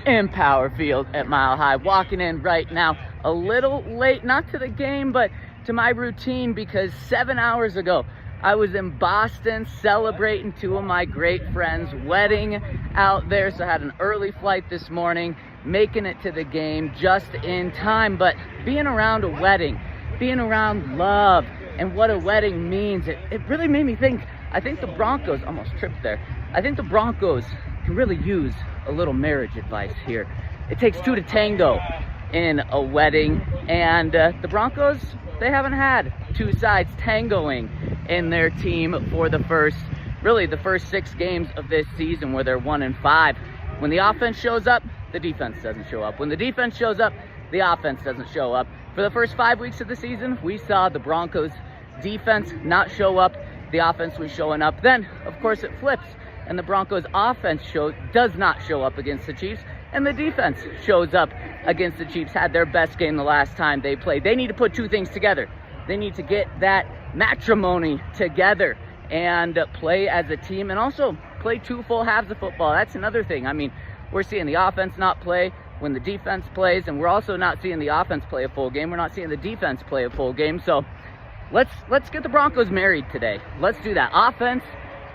Speaker 6: Empower Field at Mile High. Walking in right now a little late, not to the game, but to my routine, because 7 hours ago I was in Boston celebrating 2 of my great friends' wedding out there. So I had an early flight this morning, making it to the game just in time. But being around a wedding, being around love, and what a wedding means, it really made me think. I think the Broncos, almost tripped there, I think the Broncos can really use a little marriage advice here. It takes 2 to tango in a wedding, and the Broncos, they haven't had 2 sides tangoing in their team for the first 6 games of this season, where they're 1-5. When the offense shows up, the defense doesn't show up. When the defense shows up, the offense doesn't show up. For the first 5 weeks of the season, we saw the Broncos defense not show up, the offense was showing up. Then, of course, it flips, and the Broncos offense does not show up against the Chiefs, and the defense shows up against the Chiefs. Had their best game the last time they played. They need to put 2 things together. They need to get that matrimony together and play as a team, and also play 2 full halves of football. That's another thing. I mean, we're seeing the offense not play when the defense plays, and we're also not seeing the offense play a full game. We're not seeing the defense play a full game. So let's get the Broncos married today. Let's do that. Offense,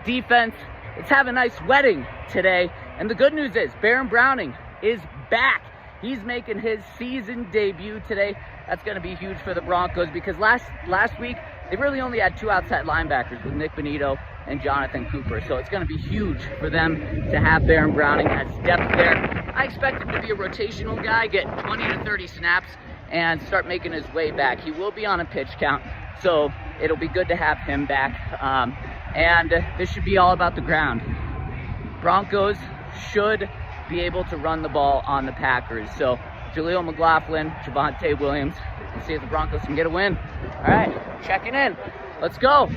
Speaker 6: defense. Let's have a nice wedding today. And the good news is Baron Browning is back. He's making his season debut today. That's going to be huge for the Broncos, because last week they really only had 2 outside linebackers with Nick Bonito and Jonathan Cooper. So it's going to be huge for them to have Baron Browning as depth there. I expect him to be a rotational guy, get 20 to 30 snaps, and start making his way back. He will be on a pitch count, so it'll be good to have him back. And this should be all about the ground. Broncos should be able to run the ball on the Packers. So Jaleel McLaughlin, Javonte Williams, and see if the Broncos can get a win. All right, checking in. Let's go.